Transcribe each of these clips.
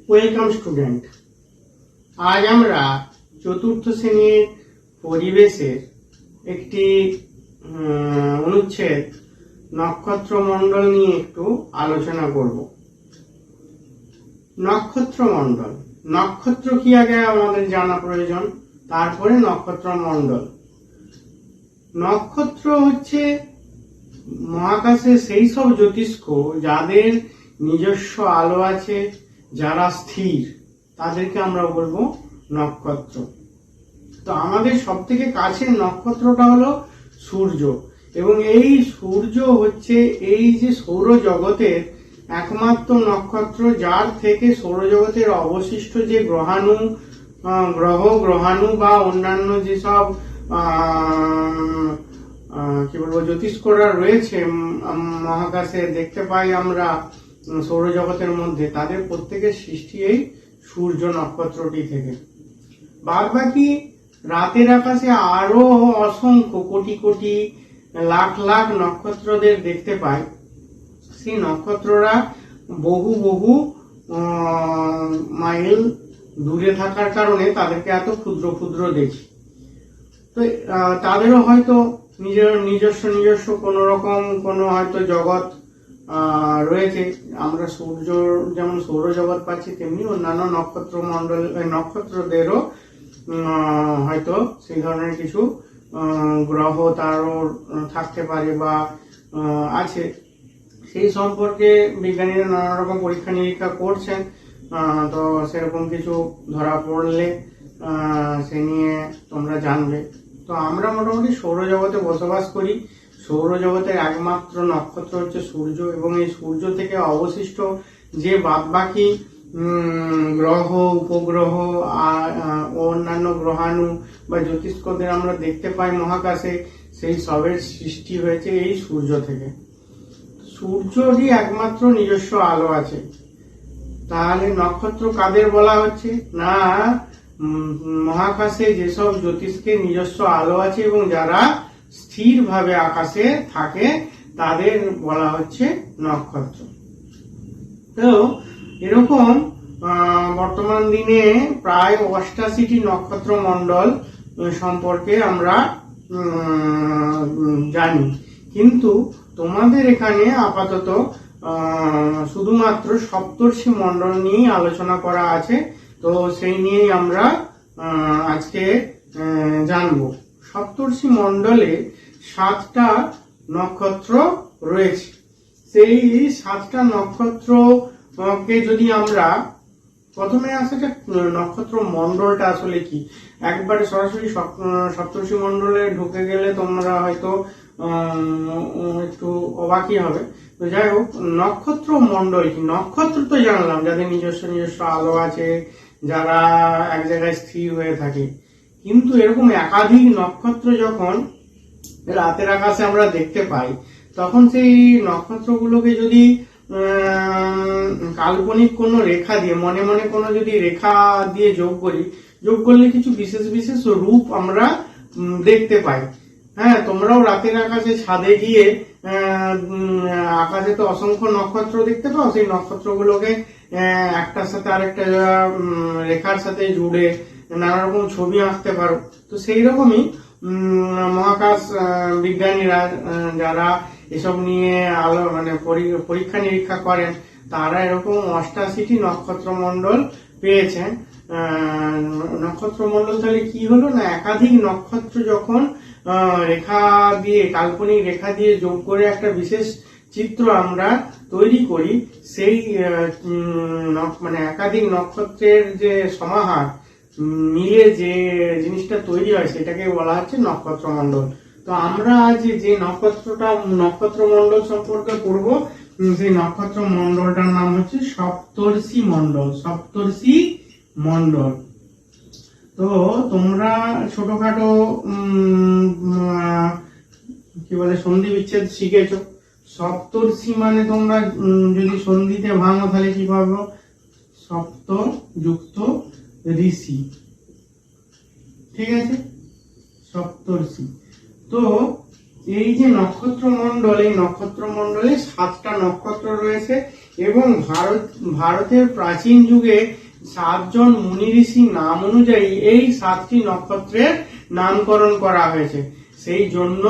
Welcome student. আজ আমরা চতুর্থ শ্রেণীর পরিবেশের একটি অনুচ্ছেদ নক্ষত্র মণ্ডল নিয়ে একটু আলোচনা করব। নক্ষত্র মণ্ডল, নক্ষত্র কি আগে আমাদের জানা প্রয়োজন, তারপরে নক্ষত্র মণ্ডল। নক্ষত্র হচ্ছে মহাকাশে সেই সব জ্যোতিষ্ক যাদের নিজস্ব আলো আছে, যারা স্থির, তাদেরকে আমরা বলবো নক্ষত্র। তো আমাদের সব থেকে কাছের নক্ষত্রটা হলো সূর্য, এবং এই সূর্য হচ্ছে এই যে সৌরজগতের একমাত্র নক্ষত্র, যার থেকে সৌরজগতের অবশিষ্ট যে গ্রহাণু বা অন্যান্য যেসব কি বলবো জ্যোতিষ্করা রয়েছে মহাকাশে দেখতে পাই আমরা সৌরজগতের মধ্যে, তাদের প্রত্যেকের সৃষ্টি এই সূর্য নক্ষত্রটি থেকে। বাদ বাকি রাতের আকাশে আরো অসংখ্য কোটি কোটি লাখ লাখ নক্ষত্রদের দেখতে পাই। সেই নক্ষত্ররা বহু বহু মাইল দূরে থাকার কারণে তাদেরকে এত ক্ষুদ্র ক্ষুদ্র দেখি। তো তাদেরও হয়তো নিজস্ব কোনো রকম কোনো হয়তো জগৎ রয়েছে। আমরা সূর্য যেমন সৌরজগৎ পাচ্ছি, তেমনি অন্যান্য নক্ষত্রদেরও হয়তো সেই ধরনের কিছু গ্রহ তারও থাকতে পারে বা আছে। সেই সম্পর্কে বিজ্ঞানীরা নানা রকম পরীক্ষা নিরীক্ষা করছেন। তো সেরকম কিছু ধরা পড়লে সে নিয়ে তোমরা জানবে। তো আমরা মোটামুটি সৌরজগতে বসবাস করি। সৌরজগতের একমাত্র নক্ষত্র হচ্ছে সূর্য, এবং এই সূর্য থেকে অবশিষ্ট যে বাদবাকি গ্রহ, উপগ্রহ আর অন্যান্য গ্রহাণু বা জ্যোতিষ্কদের আমরা দেখতে পাই মহাকাশে, সেই সবের সৃষ্টি হয়েছে এই সূর্য থেকে। সূর্যরই একমাত্র নিজস্ব আলো আছে। তাহলে নক্ষত্র কাদের বলা হচ্ছে না, মহাকাশে যেসব জ্যোতিষ্কের নিজস্ব আলো আছে এবং যারা স্থিরভাবে আকাশে থাকে তাদের বলা হচ্ছে নক্ষত্র। তো এরকম বর্তমান দিনে প্রায় 88টি নক্ষত্র মণ্ডল সম্পর্কে আমরা জানি, কিন্তু তোমাদের এখানে আপাতত শুধুমাত্র সপ্তর্ষি মণ্ডল নিয়েই আলোচনা করা আছে। তো সেই নিয়েই আমরা আজকে জানবো। সপ্তর্ষি মণ্ডলে 7টা নক্ষত্র রয়েছে। সেই 7টা নক্ষত্রকে যদি আমরা প্রথমে আসে যে নক্ষত্র মণ্ডলটা আসলে কি, একবারে সরাসরি সপ্তর্ষি মণ্ডলে ঢুকে গেলে তোমরা হয়তো একটু অবাকই হবে। তো যাই হোক, নক্ষত্র মণ্ডল কি? নক্ষত্র তো জানলাম যাদের নিজস্ব আলো আছে, যারা এক জায়গায় স্থির হয়ে থাকে। কিন্তু এরকম একাধিক নক্ষত্র যখন রাতের আকাশে আমরা দেখতে পাই, তখন সেই নক্ষত্রগুলোকে যদি কাল্পনিক কোনো রেখা দিয়ে মনে মনে কোনো যদি রেখা দিয়ে যোগ করলে কিছু বিশেষ বিশেষ রূপ আমরা দেখতে পাই। হ্যাঁ, তোমরাও রাতের আকাশে ছাদে গিয়ে আকাশে তো অসংখ্য নক্ষত্র দেখতে পাও। সেই নক্ষত্রগুলোকে একটার সাথে আরেকটা রেখার সাথে জুড়ে নানা রকম ছবি আঁকতে পারো। তো সেই রকমই মহাকাশ বিজ্ঞানীরা যারা এসব নিয়ে পরীক্ষা নিরীক্ষা করেন, তারা এরকম 88টি নক্ষত্র মণ্ডল পেয়েছেন। নক্ষত্র মণ্ডল তাহলে কি হলো না, একাধিক নক্ষত্র যখন কাল্পনিক রেখা দিয়ে যোগ করে একটা বিশেষ চিত্র আমরা তৈরি করি, সেই একাধিক নক্ষত্রের যে সমাহার মিলে যে জিনিসটা তৈরি হয়, সেটাকে বলা হচ্ছে নক্ষত্র মণ্ডল। তো আমরা আজ যে নক্ষত্র মণ্ডল সম্পর্কে পড়বো, সেই নক্ষত্র মণ্ডলটার নাম হচ্ছে সপ্তর্ষি মণ্ডল। তো তোমরা ছোটখাটো কি বলে সন্ধি বিচ্ছেদ শিখেছো। সপ্তর্ষি মানে তোমরা যদি সন্ধিতে ভাঙো তাহলে কি পাবো? সপ্ত যুক্ত ঋষি, ঠিক আছে, সপ্তর্ষি। তো এই যে নক্ষত্র মণ্ডল, এই নক্ষত্র মণ্ডলে 7টা নক্ষত্র রয়েছে। এবং ভারতের প্রাচীন যুগে 7জন মুনি ঋষি নাম অনুযায়ী এই 7টি নক্ষত্রের নামকরণ করা হয়েছে। সেই জন্য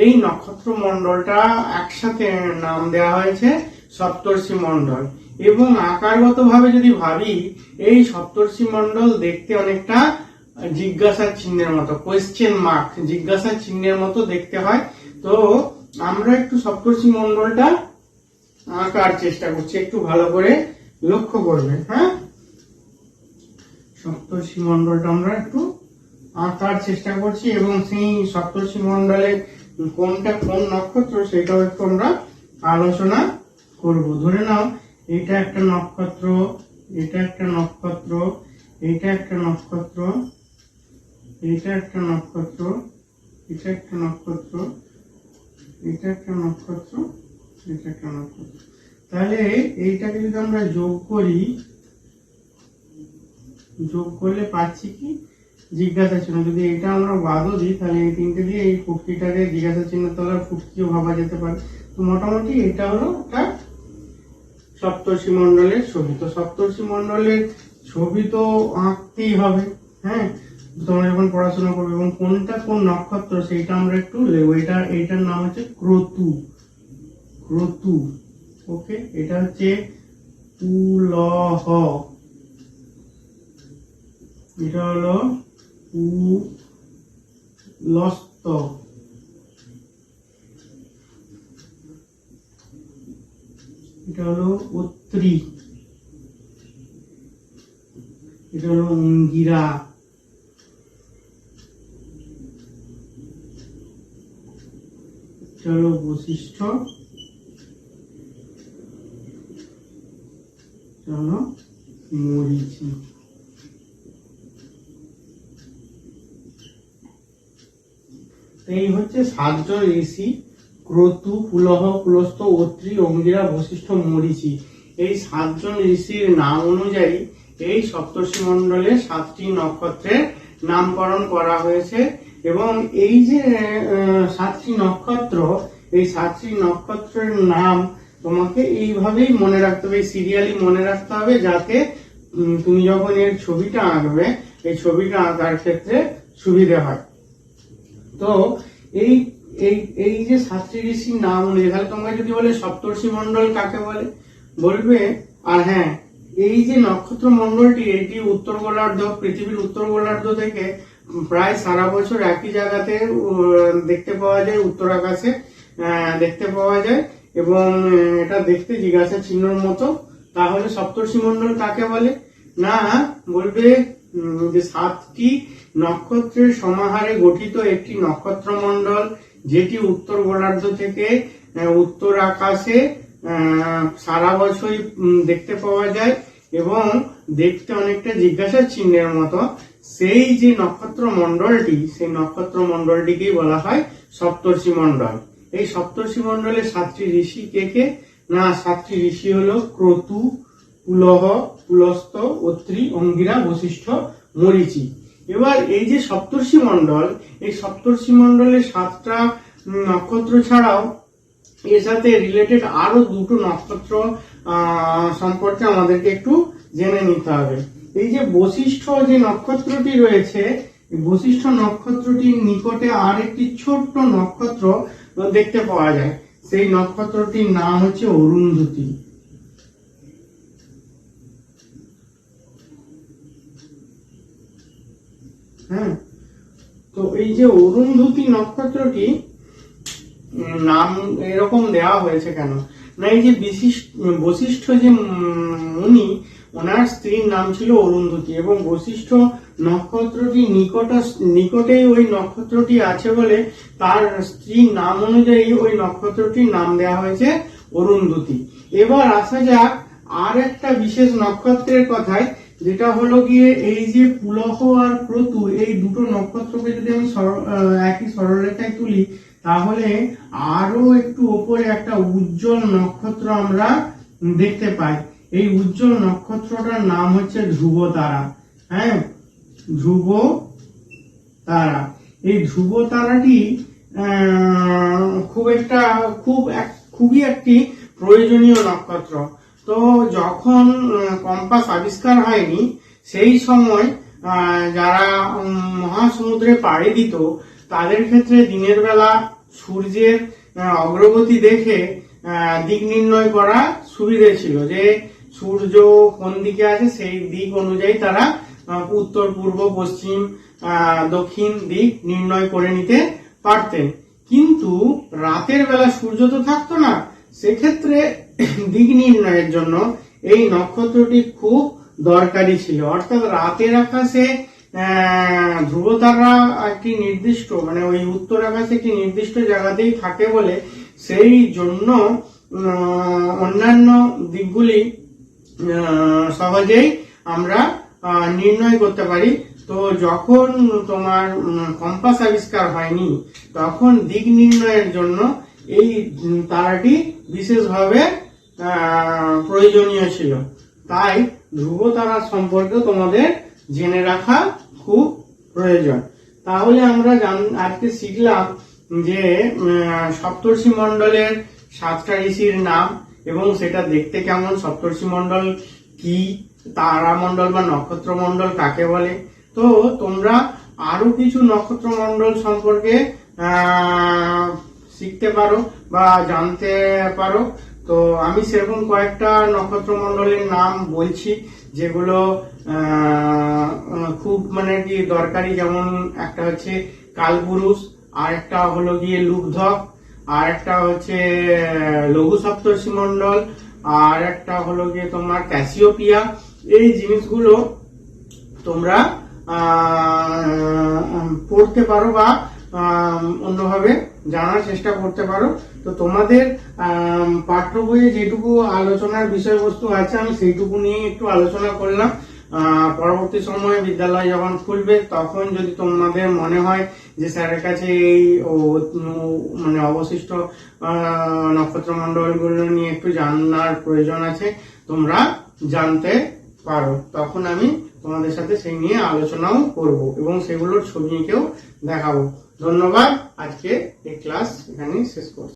এই নক্ষত্র মণ্ডলটা একসাথে নাম দেওয়া হয়েছে সপ্তর্ষি মণ্ডল। এবং আকারগত ভাবে যদি ভাবি, এই সপ্তর্ষি মণ্ডল দেখতে অনেকটা জিজ্ঞাসার চিহ্নের মতো, কোয়েশ্চেন মার্ক, জিজ্ঞাসার চিহ্নের মতো দেখতে হয়। তো আমরা একটু সপ্তর্ষি মণ্ডলটা আঁকার চেষ্টা করছি, একটু ভালো করে লক্ষ্য করবে। হ্যাঁ, সপ্তর্ষি মণ্ডলটা আমরা একটু আঁকার চেষ্টা করছি এবং সেই সপ্তর্ষি মণ্ডলের কোনটা কোন নক্ষত্র সেটাও একটু আমরা আলোচনা করব। ধরে নাও এটা একটা নক্ষত্র, এটা একটা নক্ষত্র, এটা একটা নক্ষত্র, এটা একটা নক্ষত্র, এটা একটা নক্ষত্র, এটা একটা নক্ষত্র, এটা একটা নক্ষত্র। তাহলে এইটাকে যদি আমরা যোগ করি, যোগ করলে পাচ্ছি কি জিজ্ঞাসা চিহ্ন। যদি এটা আমরা বাদও দিই তাহলে এই তিনটে দিয়ে এই ফুটকিটাকে জিজ্ঞাসা চিহ্ন তলার ফুটকিও ভাবা যেতে পারে। তো মোটামুটি এটা হলো একটা সপ্তর্ষি মণ্ডলের ছবি। তো সপ্তর্ষি মণ্ডলের ছবি তো আঁকতেই হবে। হ্যাঁ, তোমরা যখন পড়াশোনা করবে এবং কোনটা কোন নক্ষত্র সেইটা আমরা একটু লিখবো। এইটার নাম হচ্ছে ক্রতু। ক্রতু, ওকে। এটা হচ্ছে পুলহ, এটা হলো পুলস্ত, এটা হলো অত্রি, এটা হলো অঙ্গিরা, এটা হলো বশিষ্ঠ, এটা হলো মরীচি। এই হচ্ছে 7জন ঋষি, ক্রতু, পুলহ, পুলস্ত, অত্রি, অঙ্গিরা, বশিষ্ঠ, মরীচি। এই 7জন ঋষির নাম অনুযায়ী এই সপ্তর্ষি মণ্ডলে 7টি নক্ষত্রের নামকরণ করা হয়েছে। এবং এই যে 7টি নক্ষত্র, এই 7টি নক্ষত্রের নাম তোমাকে এইভাবেই মনে রাখতে হবে, সিরিয়ালি মনে রাখতে হবে, যাতে তুমি যখন এর ছবিটা আঁকবে এই ছবিটা আঁকার ক্ষেত্রে সুবিধা হয়। তো এই এই এই যে 7টি ঋষির নাম অনুযায়ী, তাহলে তোমরা যদি বলে সপ্তর্ষি মণ্ডল কাকে বলে বলবে। আর হ্যাঁ, এই যে নক্ষত্র মণ্ডলটি, এটি উত্তর গোলার্ধ, পৃথিবীর উত্তর গোলার্ধ থেকে প্রায় সারা বছর একই জায়গাতে দেখতে পাওয়া যায়, উত্তর আকাশে দেখতে পাওয়া যায় এবং এটা দেখতে জিজ্ঞাসা চিহ্নের মতো। তাহলে সপ্তর্ষি মণ্ডল কাকে বলে? না, বলবে যে 7টি নক্ষত্রের সমাহারে গঠিত একটি নক্ষত্র মণ্ডল, যেটি উত্তর গোলার্ধ থেকে উত্তর আকাশে সারা বছরই দেখতে পাওয়া যায় এবং দেখতে অনেকটা জিজ্ঞাসা চিহ্নের মতো। সেই যে নক্ষত্র মণ্ডলটি, সেই নক্ষত্র মণ্ডলটিকেই বলা হয় সপ্তর্ষি মণ্ডল। এই সপ্তর্ষি মণ্ডলে 7টি ঋষি কে কে? না, 7টি ঋষি হলো ক্রতু, পুলহ, পুলস্ত, অত্রি, অঙ্গিরা, বশিষ্ঠ, মরীচি। এবার এই যে সপ্তর্ষি মণ্ডল, এই সপ্তর্ষি মণ্ডলের 7টা নক্ষত্র ছাড়াও এর সাথে রিলেটেড আরো 2টো নক্ষত্র সম্পর্কে আমাদেরকে একটু জেনে নিতে হবে। এই যে বশিষ্ঠ যে নক্ষত্রটি রয়েছে, বশিষ্ঠ নক্ষত্রটির নিকটে আর একটি ছোট্ট নক্ষত্র দেখতে পাওয়া যায়। সেই নক্ষত্রটির নাম হচ্ছে অরুন্ধতী। হ্যাঁ, তো এই যে অরুন্ধতী নক্ষত্রটি নাম এরকম দেওয়া হয়েছে কেন? না, এই যে বশিষ্ঠ যে মুনি, ওনার স্ত্রীর নাম ছিল অরুন্ধতী এবং বশিষ্ঠ নক্ষত্রটি নিকটেই ওই নক্ষত্রটি আছে বলে তার স্ত্রীর নাম অনুযায়ী ওই নক্ষত্রটির নাম দেওয়া হয়েছে অরুন্ধতী। এবার আসা যাক আর একটা বিশেষ নক্ষত্রের কথায়, যেটা হলো গিয়ে এই যে পুলহ আর ক্রতু, এই 2টো নক্ষত্রকে যদি আমি একই সরলরেখায় তুলি তাহলে আরো একটু উপরে একটা উজ্জ্বল নক্ষত্র আমরা দেখতে পাই। এই উজ্জ্বল নক্ষত্রটার নাম হচ্ছে ধ্রুব তারা। হ্যাঁ, ধ্রুব তারা। এই ধ্রুব তারাটি খুবই একটি প্রয়োজনীয় নক্ষত্র। তো যখন কম্পাস আবিষ্কার হয়নি সেই সময় যারা মহাসমুদ্রে পাড়ি দিত তাদের ক্ষেত্রে দিনের বেলা সূর্যের অগ্রগতি দেখে দিক নির্ণয় করা সুবিধে ছিল, যে সূর্য কোন দিকে আছে সেই দিক অনুযায়ী তারা উত্তর, পূর্ব, পশ্চিম, দক্ষিণ দিক নির্ণয় করে নিতে পারতেন। কিন্তু রাতের বেলা সূর্য তো থাকতো না, সেক্ষেত্রে দিক নির্ণয়ের জন্য এই নক্ষত্রটি খুব দরকারি ছিল। অর্থাৎ রাতের আকাশে ধ্রুবতারা একটি নির্দিষ্ট মানে ওই উত্তর আকাশে একটি নির্দিষ্ট জায়গাতেই থাকে বলে সেই জন্য অন্যান্য দিকগুলি সহজেই আমরা নির্ণয় করতে পারি। তো যখন তোমার কম্পাস আবিষ্কার হয়নি তখন দিক নির্ণয়ের জন্য এই তারাটি বিশেষভাবে প্রয়োজনীয় ছিল। তাই ধ্রুব তারা সম্পর্কে তোমাদের জেনে রাখা খুব প্রয়োজন। তাহলে আমরা আজকে শিখলাম যে সপ্তর্ষি মণ্ডলের 7টা ঋষির নাম এবং সেটা দেখতে কেমন, সপ্তর্ষি মণ্ডল কি, তারা মণ্ডল বা নক্ষত্র মণ্ডল কাকে বলে। তো তোমরা আরো কিছু নক্ষত্র মণ্ডল সম্পর্কে শিখতে পারো বা জানতে পারো। তো আমি সেরকম কয়েকটা নক্ষত্র মণ্ডলের নাম বলছি যেগুলো খুব মানে কি দরকারি। যেমন একটা হচ্ছে কালপুরুষ, আর একটা হলো গিয়ে লুব্ধক, আর একটা হচ্ছে লঘু সপ্তর্ষি মণ্ডল, আর একটা হলো গিয়ে তোমার ক্যাসিওপিয়া। এই জিনিসগুলো তোমরা পড়তে পারো বা অন্যভাবে জানার চেষ্টা করতে পারো। তো তোমাদের পাঠ্য বইয়ে যেটুকু আলোচনার বিষয়বস্তু আছে আমি সেইটুকু নিয়ে একটু আলোচনা করলাম। পরবর্তী সময়ে বিদ্যালয় যখন খুলবে তখন যদি তোমাদের মনে হয় যে স্যারের কাছে এই মানে অবশিষ্ট নক্ষত্রমণ্ডলগুলো নিয়ে একটু জানার প্রয়োজন আছে, তোমরা জানতে পারো। তখন আমি তোমাদের সাথে সেই নিয়ে আলোচনাও করব এবং সেগুলোর ছবি এঁকেও দেখাবো। ধন্যবাদ। আজকে এই ক্লাস এখানেই শেষ করছি।